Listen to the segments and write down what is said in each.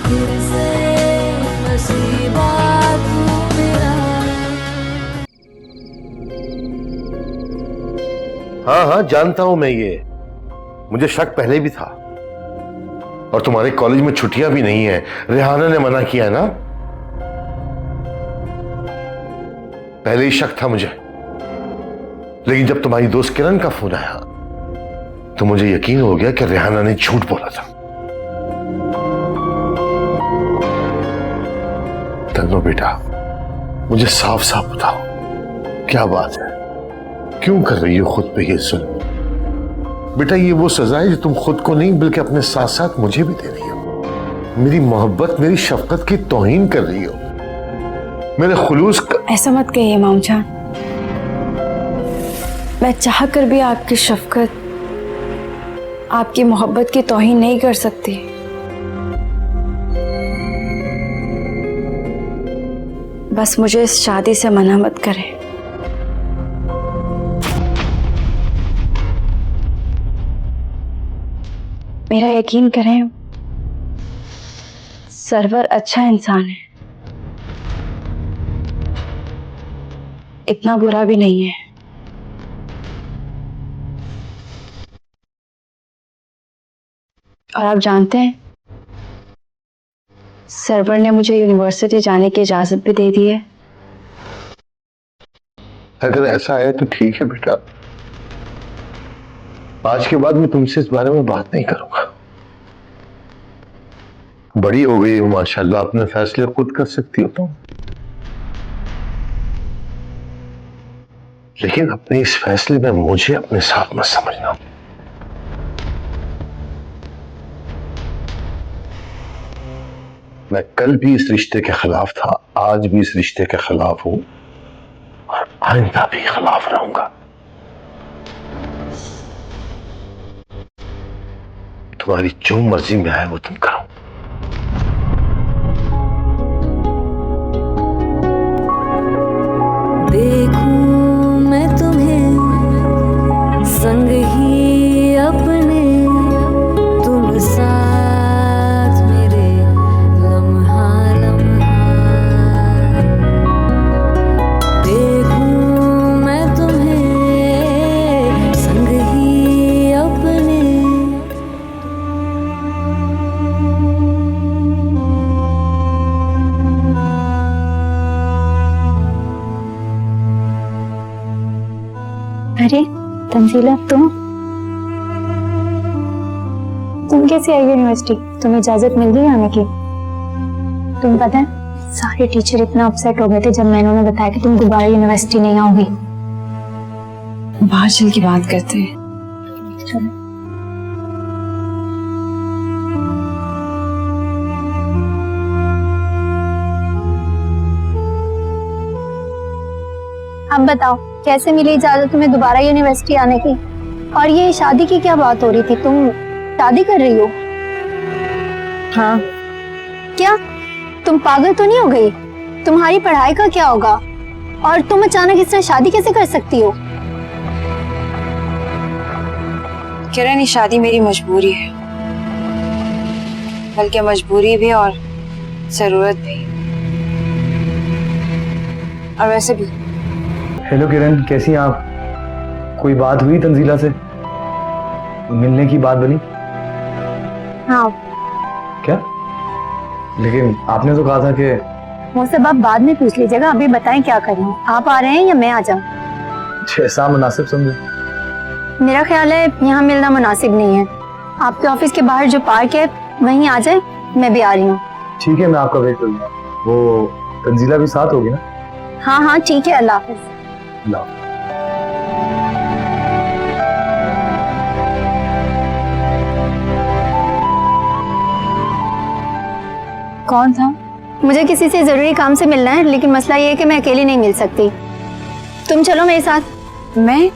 फिर से नसीबा तू मेरा। हाँ हाँ जानता हूं मैं ये, मुझे शक पहले भी था। और तुम्हारे कॉलेज में छुट्टियां भी नहीं है, रेहाना ने मना किया है ना। पहले ही शक था मुझे, लेकिन जब तुम्हारी दोस्त किरण का फोन आया तो मुझे यकीन हो गया कि रेहाना ने झूठ बोला था। तन्नो बेटा, मुझे साफ साफ बताओ, क्या बात है? क्यों कर रही हो खुद पे ये जुल्म? बेटा ये वो सजा है जो तुम खुद को नहीं बल्कि अपने साथ साथ मुझे भी दे रही हो। मेरी मोहब्बत, मेरी शफकत की तौहीन कर रही हो, मेरे खुलूस ऐसा मत कहिए माम जान, मैं चाह कर भी आपकी शफकत, आपकी मोहब्बत की तौहीन नहीं कर सकती। बस मुझे इस शादी से मना मत करें। मेरा यकीन करें, सरवर अच्छा इंसान है, इतना बुरा भी नहीं है। और आप जानते हैं, सरवर ने मुझे यूनिवर्सिटी जाने की इजाजत भी दे दी है। अगर ऐसा है तो ठीक है बेटा, आज के बाद मैं तुमसे इस बारे में बात नहीं करूंगा। बड़ी हो गई हो माशाल्लाह, अपने फैसले खुद कर सकती हो तुम। लेकिन अपने इस फैसले में मुझे अपने साथ मत समझना। मैं कल भी इस रिश्ते के खिलाफ था, आज भी इस रिश्ते के खिलाफ हूं और आइंदा भी खिलाफ रहूंगा। तुम्हारी जो मर्जी में आए वो तुम करो। देखूं मैं तुम्हें संग ही अपने, तुम साथ मेरे लम्हा लम्हा। देखूं मैं तुम्हें संग ही अपने। अरे तंजीला, तुम कैसे आई यूनिवर्सिटी? तुम्हें इजाजत मिल गई आने की? तुम्हें पता है, सारे टीचर इतना अपसेट हो गए थे जब मैंने उन्हें बताया कि तुम दोबारा यूनिवर्सिटी नहीं आओगी। बाहर चल के बात करते हैं। चलो। अब बताओ, कैसे मिली इजाजत तुम्हें दोबारा यूनिवर्सिटी आने की? और ये शादी की क्या बात हो रही थी? तुम शादी कर रही हो? हाँ। क्या तुम पागल तो नहीं हो गई? तुम्हारी पढ़ाई का क्या होगा? और तुम अचानक इस तरह शादी कैसे कर सकती हो? किरण, ये शादी मेरी मजबूरी है, बल्कि मजबूरी भी और जरूरत भी। और वैसे भी। हेलो किरण, कैसी हैं आप? कोई बात हुई तंजीला से? मिलने की बात बनी? हाँ। क्या? लेकिन आपने तो कहा था कि वो सब आप बाद में पूछ लीजिएगा, अभी बताएं क्या करना। आप आ रहे हैं या मैं आ जाऊं? जैसा मुनासिब समझे। मेरा ख्याल है यहाँ मिलना मुनासिब नहीं है। आपके ऑफिस के बाहर जो पार्क है वहीं आ जाए, मैं भी आ रही हूँ। ठीक है, मैं आपका वेट करूंगा। वो तंजीला भी साथ होगी ना? हाँ हाँ ठीक है, अल्लाह हाफिज। अल्लाह। कौन था? मुझे किसी से जरूरी काम से मिलना है, लेकिन मसला ये है कि मैं अकेली नहीं मिल सकती। तुम चलो मेरे साथ। मैं?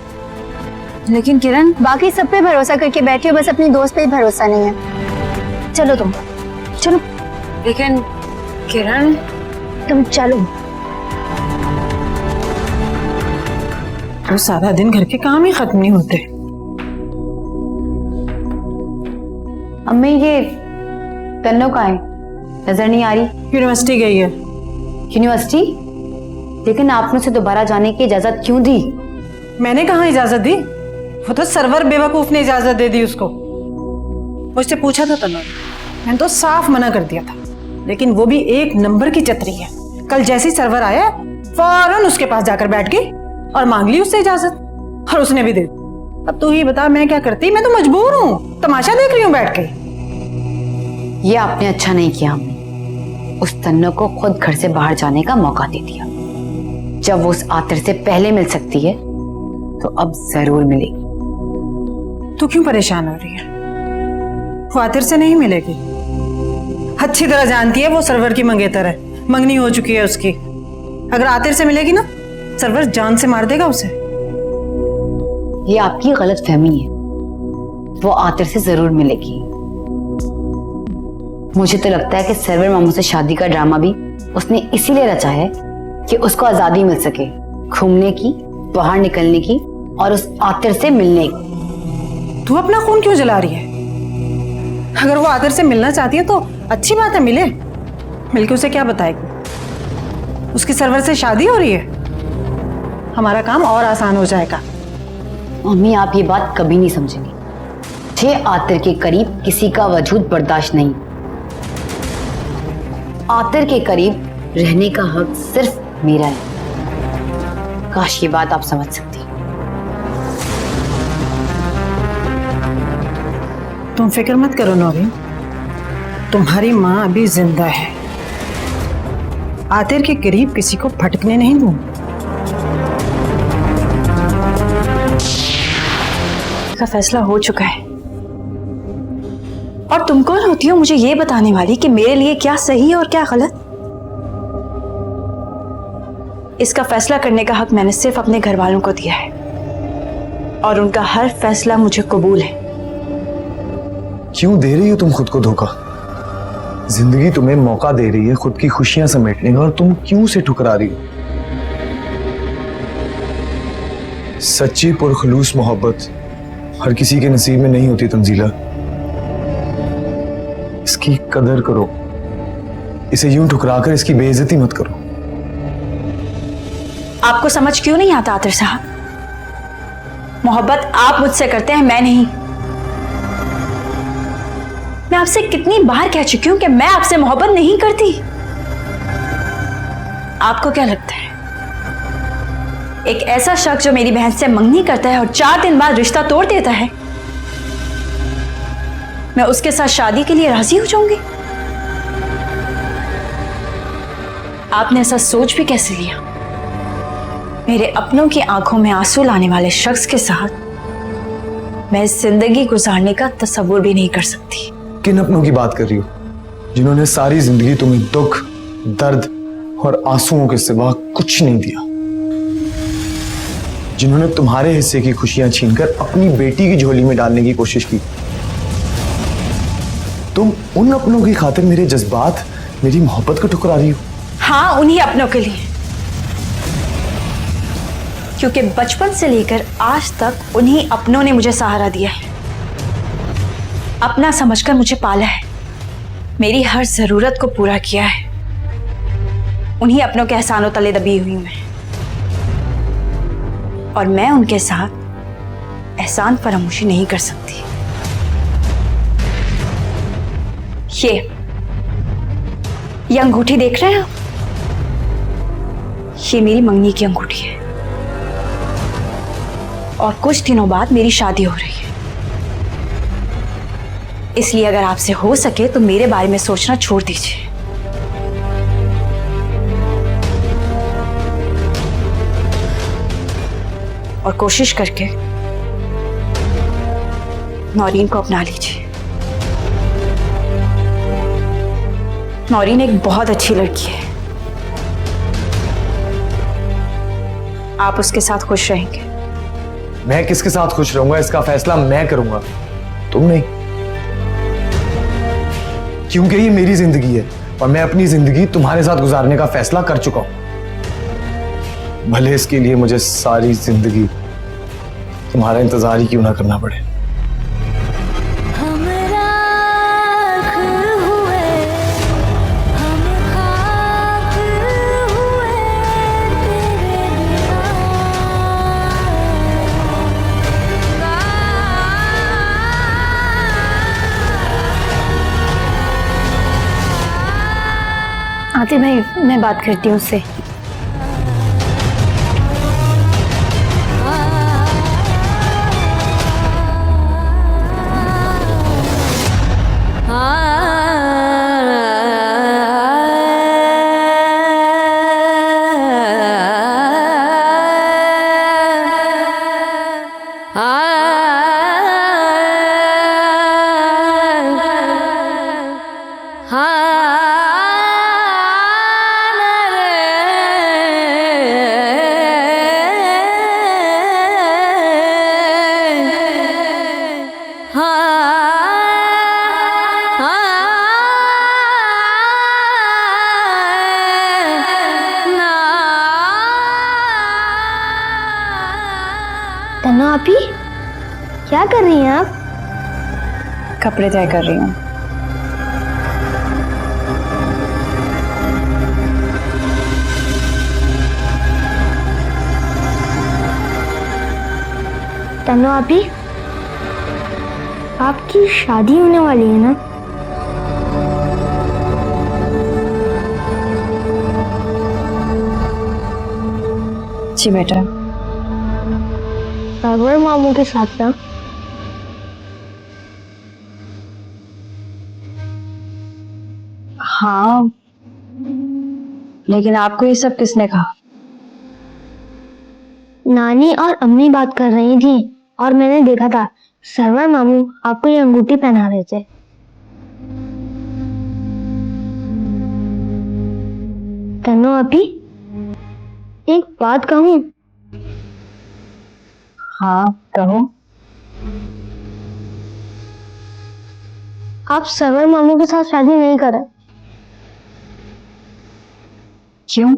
लेकिन किरण, बाकी सब पे भरोसा करके बैठी हो, बस अपनी दोस्त पे ही भरोसा नहीं है। चलो तुम, चलो। लेकिन किरण, तुम चलो। तो सारा दिन घर के काम ही खत्म नहीं होते। अम्मी, ये तन्नो का है, नजर नहीं आ रही। यूनिवर्सिटी गई है। यूनिवर्सिटी? लेकिन आपने उसे दोबारा जाने की इजाजत क्यों दी? मैंने कहाँ इजाजत दी? वो तो सर्वर बेवकूफ ने इजाजत दे दी उसको। मुझसे पूछा था तन्वी, मैंने तो साफ मना कर दिया था, लेकिन वो भी एक नंबर की चतरी है। कल जैसे ही सर्वर आया फौरन उसके पास जाकर बैठ गई और मांग ली उससे इजाजत, और उसने भी दे दी। अब तू ही बता मैं क्या करती? मैं तो मजबूर हूँ, तमाशा देख रही हूँ बैठ के। ये आपने अच्छा नहीं किया। उस तन्नो को खुद घर से बाहर जाने का मौका दे दिया। जब वो उस आतिर से पहले मिल सकती है तो अब जरूर मिलेगी। तू क्यों परेशान हो रही है? वो आतिर से नहीं मिलेगी। अच्छी तरह जानती है वो सर्वर की मंगेतर है, मंगनी हो चुकी है उसकी। अगर आतिर से मिलेगी ना, सर्वर जान से मार देगा उसे। ये आपकी गलत फहमी है। वो आतिर से जरूर मिलेगी। मुझे तो लगता है कि सर्वर मामू से शादी का ड्रामा भी उसने इसीलिए रचा है कि उसको आजादी मिल सके घूमने की, बाहर निकलने की और उस आतिर से मिलने की। तू अपना खून क्यों जला रही है? अगर वो आतिर से मिलना चाहती है तो अच्छी बात है, मिले। मिलके उसे क्या बताएगी? उसकी सर्वर से शादी हो रही है, हमारा काम और आसान हो जाएगा। मम्मी, आप ये बात कभी नहीं समझेंगी। मुझे आतिर के करीब किसी का वजूद बर्दाश्त नहीं। आतिर के करीब रहने का हक सिर्फ मेरा है। काश ये बात आप समझ सकती। तुम फिक्र मत करो नौरीन, तुम्हारी माँ अभी जिंदा है। आतिर के करीब किसी को भटकने नहीं दूंगी। का फैसला हो चुका है और तुम कौन होती हो मुझे ये बताने वाली कि मेरे लिए क्या सही है और क्या गलत? इसका फैसला करने का हक मैंने सिर्फ अपने घर वालों को दिया है और उनका हर फैसला मुझे कबूल है। क्यों दे रही हो तुम खुद को धोखा? जिंदगी तुम्हें मौका दे रही है खुद की खुशियां समेटने का, और तुम क्यों से ठुकरा रही हो? सच्ची पुरखलूस मोहब्बत हर किसी के नसीब में नहीं होती तंजीला। इसकी कदर करो, इसे यूं ठुकराकर इसकी बेइज्जती मत करो। आपको समझ क्यों नहीं आता आतिर साहब? मोहब्बत आप मुझसे करते हैं, मैं नहीं। मैं आपसे कितनी बार कह चुकी हूं कि मैं आपसे मोहब्बत नहीं करती। आपको क्या लगता है एक ऐसा शख्स जो मेरी बहन से मंगनी करता है और 4 दिन बाद रिश्ता तोड़ देता है, मैं उसके साथ शादी के लिए राजी हो जाऊंगी? आपने ऐसा सोच भी कैसे लिया? मेरे अपनों की आंखों में आंसू लाने वाले शख्स के साथ मैं जिंदगी गुजारने का तस्वुर भी नहीं कर सकती। किन अपनों की बात कर रही हो जिन्होंने सारी जिंदगी तुम्हें दुख, दर्द और आंसुओं के सिवा कुछ नहीं दिया? जिन्होंने तुम्हारे हिस्से की खुशियां छीनकर अपनी बेटी की झोली में डालने की कोशिश की? तुम उन अपनों की खातिर मेरे जज्बात, मेरी मोहब्बत को ठुकरा रही हो? हाँ, उन्हीं अपनों के लिए, क्योंकि बचपन से लेकर आज तक उन्हीं अपनों ने मुझे सहारा दिया है, अपना समझकर मुझे पाला है, मेरी हर जरूरत को पूरा किया है। उन्हीं अपनों के एहसानों तले दबी हुई मैं, और मैं उनके साथ एहसान फरामोशी नहीं कर सकती। ये अंगूठी देख रहे हैं आप? ये मेरी मंगनी की अंगूठी है और कुछ दिनों बाद मेरी शादी हो रही है। इसलिए अगर आपसे हो सके तो मेरे बारे में सोचना छोड़ दीजिए। और कोशिश करके नौरीन को अपना लीजिए। नौरीन एक बहुत अच्छी लड़की है, आप उसके साथ खुश रहेंगे। मैं किसके साथ खुश रहूंगा इसका फैसला मैं करूंगा, तुम नहीं। क्योंकि ये मेरी जिंदगी है और मैं अपनी जिंदगी तुम्हारे साथ गुजारने का फैसला कर चुका हूं, भले इसके लिए मुझे सारी जिंदगी तुम्हारा इंतजार ही क्यों ना करना पड़े। हम राख हुए आते भाई, मैं बात करती हूँ उससे। तन्नो आपी, क्या कर रही हैं आप? कपड़े तय कर रही हूँ। तन्नो आपी, आपकी शादी होने वाली है ना? जी बेटा। सरवर मामू के साथ ना? हाँ, लेकिन आपको ये सब किसने कहा? नानी और अम्मी बात कर रही थी और मैंने देखा था सरवर मामू आपको ये अंगूठी पहना रहे थे। तन्नो आपी, एक बात कहूँ? हाँ कहो। आप सरवर मामू के साथ शादी नहीं करें। क्यों?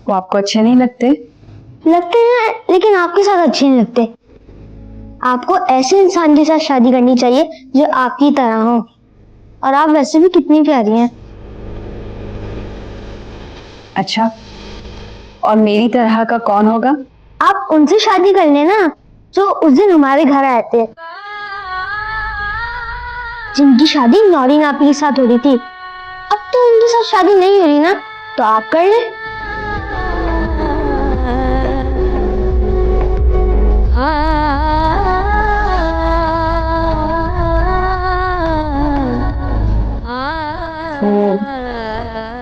वो आपको अच्छे नहीं लगते? लगते हैं, लेकिन आपके साथ अच्छे नहीं लगते। आपको ऐसे इंसान के साथ शादी करनी चाहिए जो आपकी तरह हो, और आप वैसे भी कितनी प्यारी हैं। अच्छा, और मेरी तरह का कौन होगा? आप उनसे शादी कर लेना जो उस दिन हमारे घर आए थे, जिनकी शादी नौरीन आपी के साथ हो रही थी। अब तो उनके साथ शादी नहीं हो रही ना, तो आप कर ले।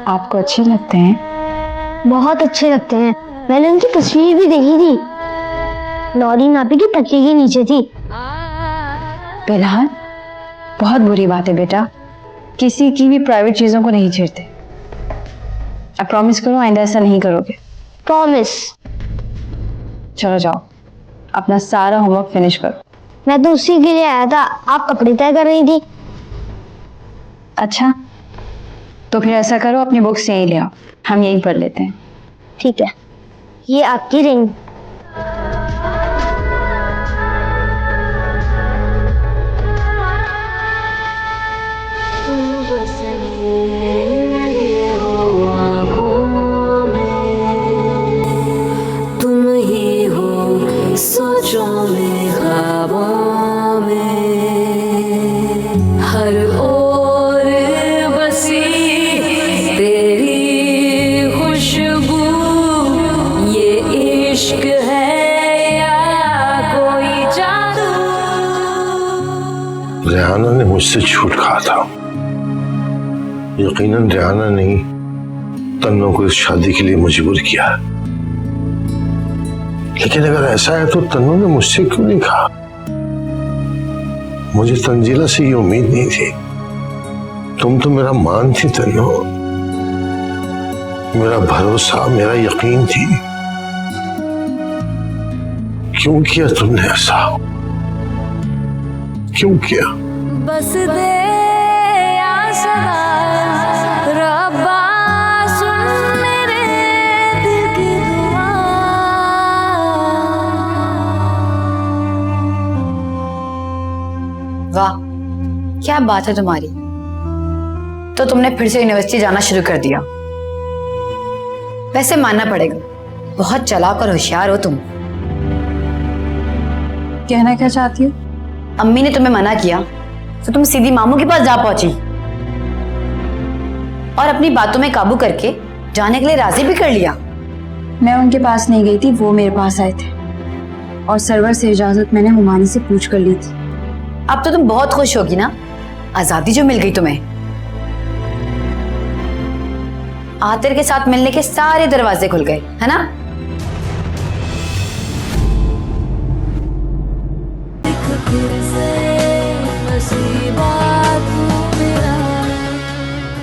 आपको अच्छे लगते हैं? बहुत अच्छे लगते हैं। मैंने उनकी तस्वीर भी देखी थी, नौरीन आपी की तकिए के नीचे थी। फिलहाल बहुत बुरी बात है बेटा, किसी की भी प्राइवेट चीजों को नहीं छेड़ते। अब प्रॉमिस करो आइंदा ऐसा नहीं करोगे। प्रॉमिस। चलो जाओ, अपना सारा होमवर्क फिनिश करो। मैं तो उसी के लिए आया था, आप कपड़े तय कर रही थी। अच्छा, तो फिर ऐसा करो अपनी बुक्स यहीं ले आओ, हम यहीं पढ़ लेते हैं। ठीक है, ये आपकी रिंग। तुम ही हो सोचों में, ख्वाबों में, हर ओर बसी तेरी खुशबू। ये इश्क है या कोई जादू? रेहाना ने मुझसे झूठ कहा था। यकीनन रेहाना ने तन्नो को इस शादी के लिए मजबूर किया। लेकिन अगर ऐसा है तो तन्नो ने मुझसे क्यों नहीं कहा? मुझे तंजीला से ये उम्मीद नहीं थी। तुम तो मेरा मान थी तन्नो, मेरा भरोसा, मेरा यकीन थी। क्यों किया तुमने ऐसा? क्यों किया? बस दे आसरा, रब्बा सुन मेरे दिल की दुआ। वाह, क्या बात है तुम्हारी। तो तुमने फिर से यूनिवर्सिटी जाना शुरू कर दिया। वैसे मानना पड़ेगा, बहुत चालाक और होशियार हो तुम। कहना क्या चाहती हो? अम्मी ने तुम्हें मना किया तो तुम सीधी मामू के पास जा पहुंची। और अपनी बातों में काबू करके जाने के लिए राजी भी कर लिया। मैं उनके पास नहीं गई थी, वो मेरे पास आए थे और सरवर से इजाजत मैंने हुमानी से पूछ कर ली थी। अब तो तुम बहुत खुश होगी ना, आजादी जो मिल गई तुम्हें। आतिर के साथ मिलने के सारे दरवाजे खुल गए, है ना? फिर से